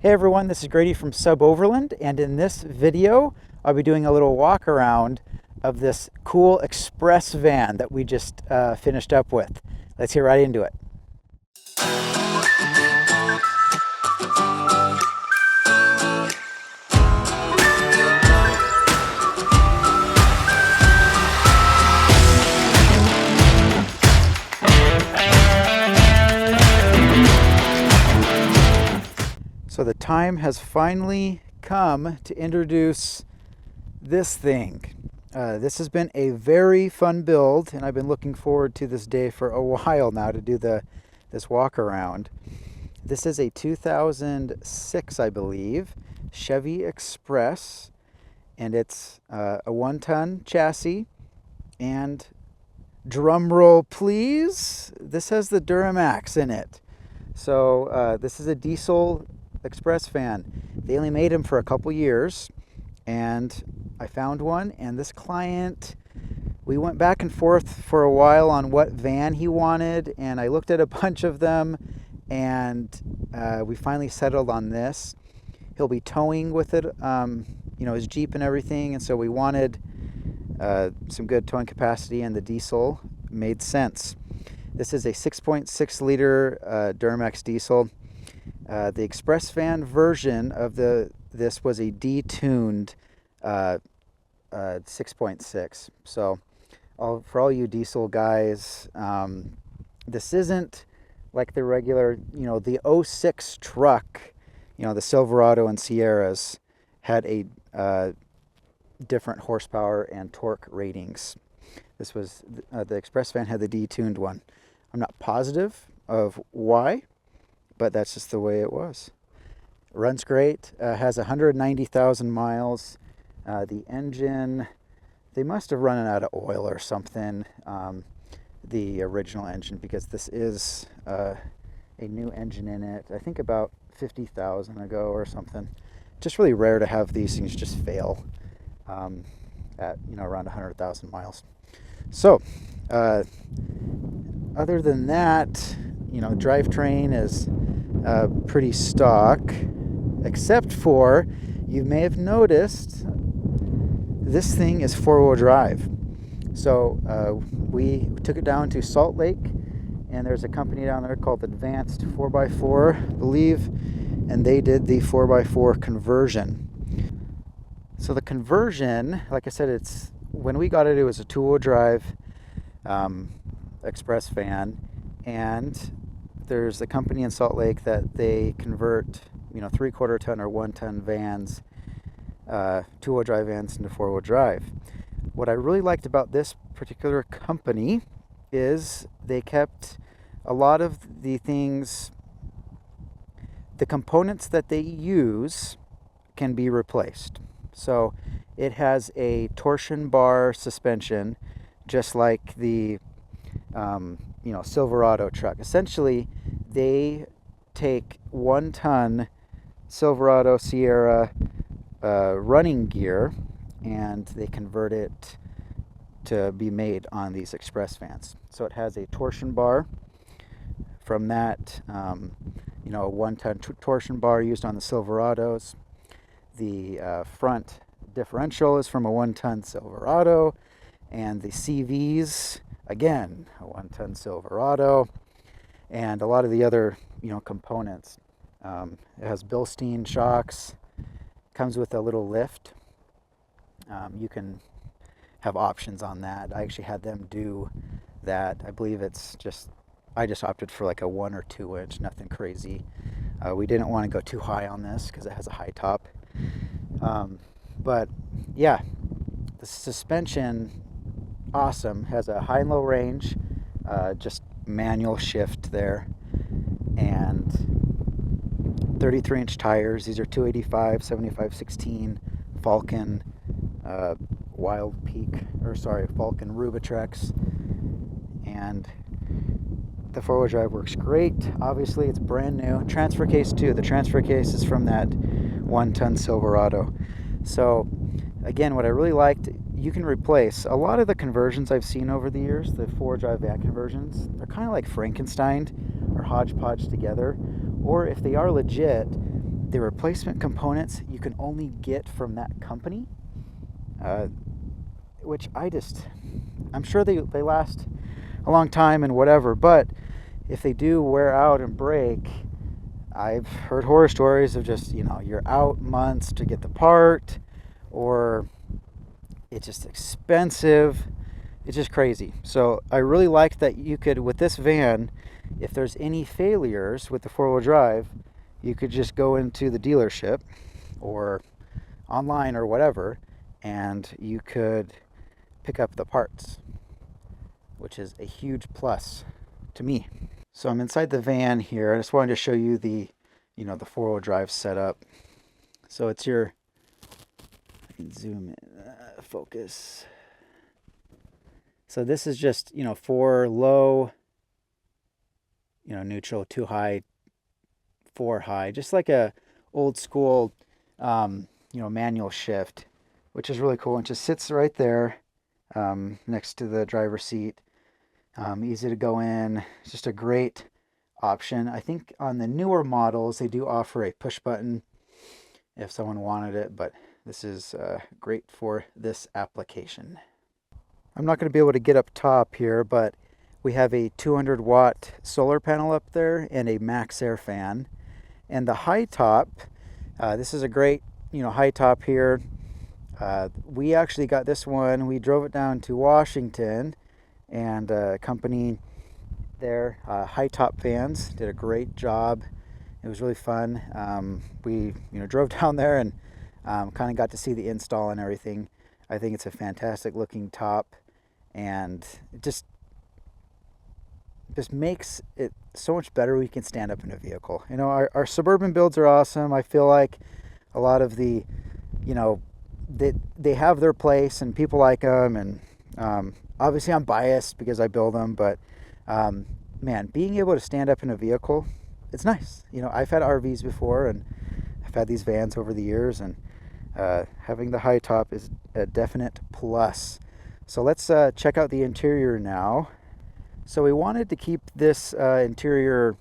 Hey everyone, this is Grady from SUBOVERLAND, and in this video I'll be doing a little walk around of this cool express van that we just finished up with. Let's get right into it. So the time has finally come to introduce this thing. This has been a very fun build, and I've been looking forward to this day for a while now to do this walk around. This is a 2006, I believe, Chevy Express, and it's a 1-ton chassis. And drum roll, please. This has the Duramax in it. So this is a diesel express van. They only made them for a couple years, and I found one, and this client, we went back and forth for a while on what van he wanted, and I looked at a bunch of them, and we finally settled on this. He'll be towing with it, his Jeep and everything, and so we wanted some good towing capacity, and the diesel made sense. This is a 6.6 liter Duramax diesel. The express van version of this was a detuned 6.6. So for all you diesel guys, this isn't like the regular, the 06 truck, the Silverado and Sierras had a different horsepower and torque ratings. This was, the express van had the detuned one. I'm not positive of why, but that's just the way it was. Runs great, has 190,000 miles. The engine, they must have run out of oil or something, the original engine, because this is a new engine in it. I think about 50,000 ago or something. Just really rare to have these things just fail at around 100,000 miles. So other than that, drivetrain is pretty stock, except for, you may have noticed, this thing is four-wheel drive. So we took it down to Salt Lake, and there's a company down there called Advanced 4x4, I believe, and they did the 4x4 conversion. So the conversion, like I said, when we got it, it was a two-wheel drive express van, and there's a company in Salt Lake that they convert 3/4 ton or 1-ton vans, two-wheel drive vans, into four-wheel drive. What I really liked about this particular company is they kept a lot of the things, the components that they use can be replaced. So it has a torsion bar suspension, just like the Silverado truck. Essentially, they take 1-ton Silverado Sierra running gear, and they convert it to be made on these express vans. So it has a torsion bar from that, a 1-ton torsion bar used on the Silverados. The front differential is from a 1-ton Silverado, and the CVs, again, a 1-ton Silverado, and a lot of the other components. It has Bilstein shocks, comes with a little lift. You can have options on that. I actually had them do that. I believe I just opted for like a 1 or 2 inch, nothing crazy. We didn't want to go too high on this because it has a high top. But yeah, the suspension, awesome. Has a high and low range, just manual shift there, and 33-inch tires. These are 285 75/16 Falcon Falcon Rubitrex, and the four-wheel drive works great. Obviously, it's brand new. Transfer case too. The transfer case is from that 1-ton Silverado. So again, what I really liked, you can replace a lot of the conversions I've seen over the years. The four-wheel drive van conversions, they're kind of like Frankenstein or hodgepodge together, or if they are legit, the replacement components you can only get from that company, which I'm sure they last a long time and whatever, but if they do wear out and break, I've heard horror stories of just, you're out months to get the part, or it's just expensive. It's just crazy. So I really liked that you could, with this van, if there's any failures with the four-wheel drive, you could just go into the dealership or online or whatever, and you could pick up the parts, which is a huge plus to me. So I'm inside the van here. I just wanted to show you the four-wheel drive setup. So it's I can zoom in, focus. So this is just, 4 low, neutral, 2 high, 4 high, just like a old school, manual shift, which is really cool. And just sits right there next to the driver's seat. Easy to go in. It's just a great option. I think on the newer models, they do offer a push button if someone wanted it, but this is great for this application. I'm not going to be able to get up top here, but we have a 200 watt solar panel up there and a max air fan. And the high top, this is a great, high top here. We actually got this one. We drove it down to Washington, and a company there, High Top Fans, did a great job. It was really fun. We drove down there and kind of got to see the install and everything. I think it's a fantastic looking top, and it just makes it so much better when you can stand up in a vehicle. Our Suburban Builds are awesome. I feel like a lot of the, they have their place and people like them, and obviously I'm biased because I build them, but man, being able to stand up in a vehicle, it's nice. I've had RVs before, and I've had these vans over the years, and having the high top is a definite plus. So let's check out the interior now. So we wanted to keep this interior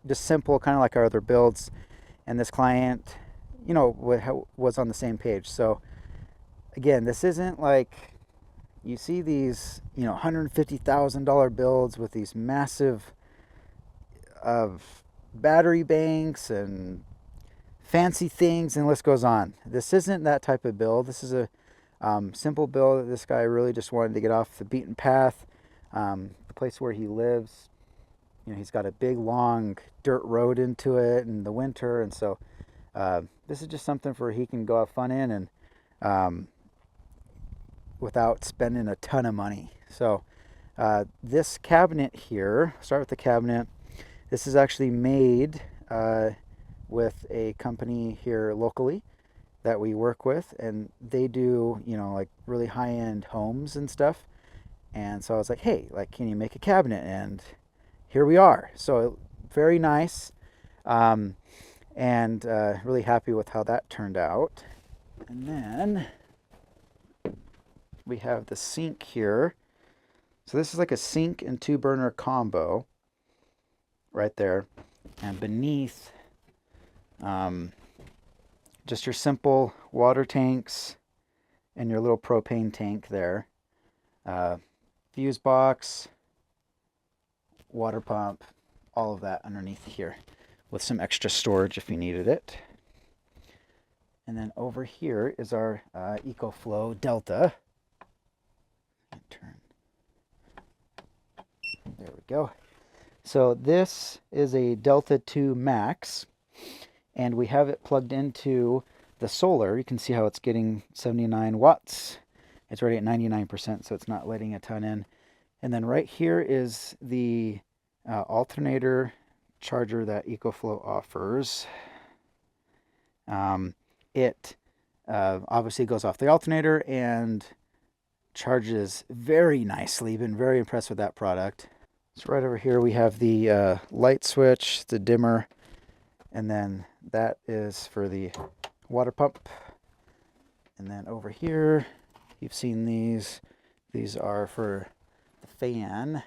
just simple, kind of like our other builds, and this client, was on the same page. So again, this isn't like you see these, $150,000 builds with these massive battery banks and fancy things, and the list goes on. This isn't that type of build. This is a simple build that this guy really just wanted to get off the beaten path. The place where he lives, he's got a big long dirt road into it in the winter, and so this is just something for he can go have fun in, and without spending a ton of money. So this cabinet here, start with the cabinet. This is actually made with a company here locally that we work with, and they do, like really high-end homes and stuff. And so I was like, hey, can you make a cabinet? And here we are. So very nice, and really happy with how that turned out. And then we have the sink here. So this is like a sink and 2-burner combo right there. And beneath, just your simple water tanks and your little propane tank there. Fuse box, water pump, all of that underneath here with some extra storage if you needed it. And then over here is our EcoFlow Delta. Turn. There we go. So this is a Delta 2 Max, and we have it plugged into the solar. You can see how it's getting 79 watts. It's already at 99%, so it's not letting a ton in. And then right here is the alternator charger that EcoFlow offers. It obviously goes off the alternator and charges very nicely. Been very impressed with that product. So right over here we have the light switch, the dimmer, and then that is for the water pump. And then over here, you've seen these. These are for the fan.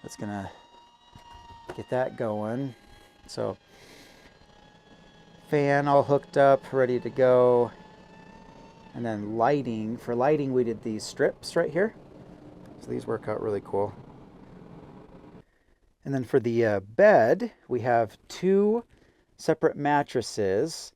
That's gonna get that going. So fan all hooked up, ready to go. And then lighting. For lighting, we did these strips right here. So these work out really cool. And then for the bed, we have 2 separate mattresses.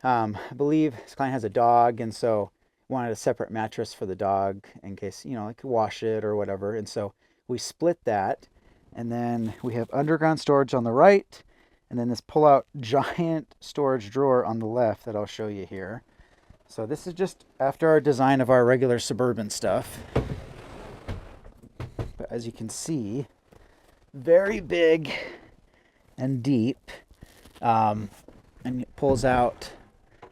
I believe this client has a dog, and so wanted a separate mattress for the dog in case, you know, I could wash it or whatever. And so we split that. And then we have underground storage on the right, and then this pull-out giant storage drawer on the left that I'll show you here. So this is just after our design of our regular Suburban stuff. But as you can see, very big and deep, and it pulls out,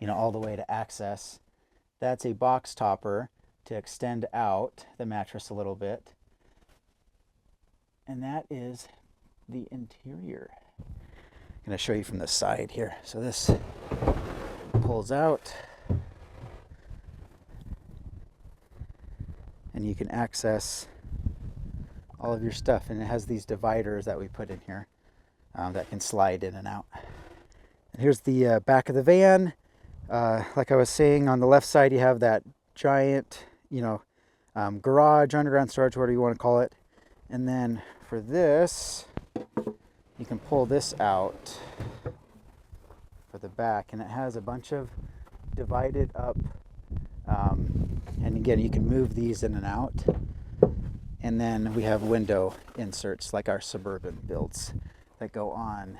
you know, all the way to access. That's a box topper to extend out the mattress a little bit. And that is the interior. I'm going to show you from the side here. So this pulls out, and you can access all of your stuff. And it has these dividers that we put in here that can slide in and out. And here's the back of the van. Like I was saying, on the left side you have that giant, you know, garage, underground storage, whatever you want to call it. And then for this, you can pull this out for the back, and it has a bunch of divided up, and again, you can move these in and out. And then we have window inserts like our Suburban Builds that go on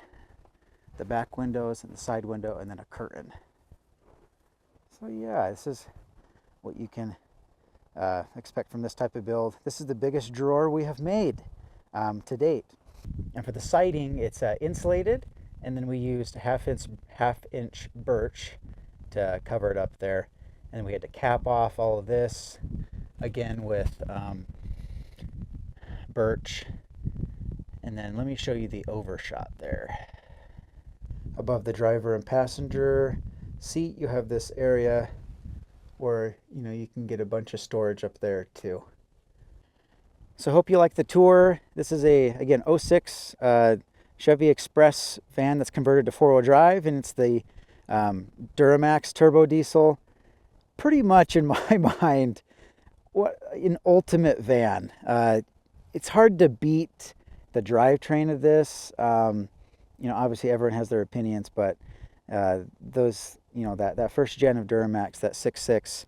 the back windows and the side window, and then a curtain. So yeah, this is what you can expect from this type of build. This is the biggest drawer we have made to date. And for the siding, it's insulated, and then we used half inch birch to cover it up there. And we had to cap off all of this again with birch. And then let me show you the overshot there. Above the driver and passenger seat, you have this area where, you know, you can get a bunch of storage up there too. So I hope you like the tour. This is a, again, 06 Chevy Express van that's converted to 4-wheel drive, and it's the Duramax turbo diesel. Pretty much in my mind, what an ultimate van. It's hard to beat the drivetrain of this. You know, obviously everyone has their opinions, but those, you know, that first gen of Duramax, that 6.6,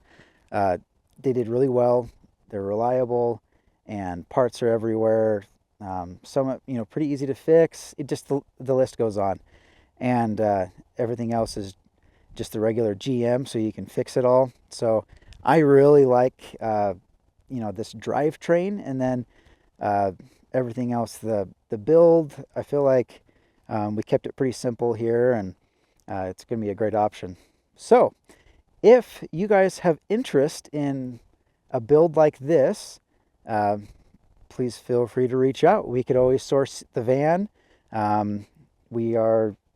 they did really well. They're reliable, and parts are everywhere. Some, you know, pretty easy to fix. It just, the list goes on. And everything else is just the regular GM, so you can fix it all. So I really like, you know, this drivetrain, and then everything else, the build, I feel like we kept it pretty simple here, and it's going to be a great option. So if you guys have interest in a build like this, please feel free to reach out. We could always source the van.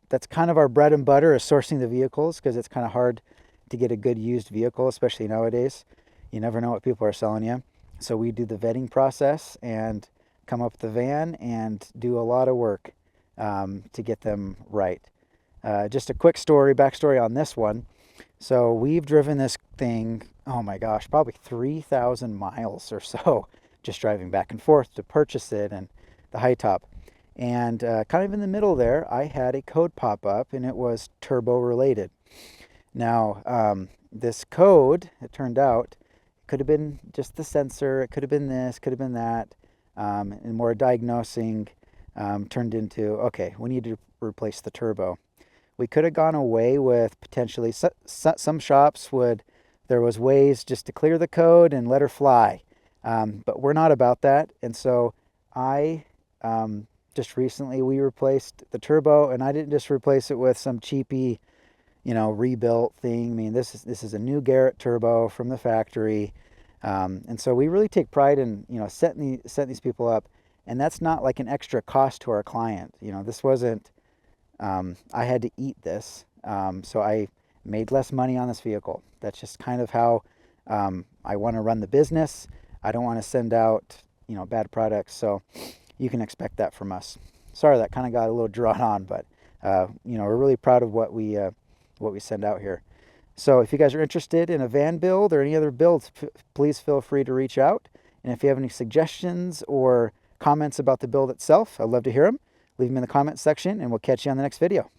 That's kind of our bread and butter, is sourcing the vehicles, because it's kind of hard to get a good used vehicle, especially nowadays. You never know what people are selling you. So we do the vetting process and come up with the van and do a lot of work to get them right. Just a quick backstory on this one. So we've driven this thing, oh my gosh, probably 3,000 miles or so, just driving back and forth to purchase it, and the high top. And kind of in the middle there, I had a code pop up, and it was turbo related. Now, this code, it turned out, could have been just the sensor, it could have been this, could have been that, and more diagnosing turned into, okay, we need to replace the turbo. We could have gone away with potentially, some shops there was ways just to clear the code and let her fly. But we're not about that. And so just recently we replaced the turbo, and I didn't just replace it with some cheapy, you know, rebuilt thing. I mean, this is a new Garrett turbo from the factory. And so we really take pride in, you know, setting these people up. And that's not like an extra cost to our client. You know, this wasn't, I had to eat this. So I made less money on this vehicle. That's just kind of how I want to run the business. I don't want to send out, you know, bad products. So you can expect that from us. Sorry that kind of got a little drawn on, but you know, we're really proud of what we send out here. So if you guys are interested in a van build or any other builds, please feel free to reach out. And if you have any suggestions or comments about the build itself, I'd love to hear them. Leave them in the comments section, and we'll catch you on the next video.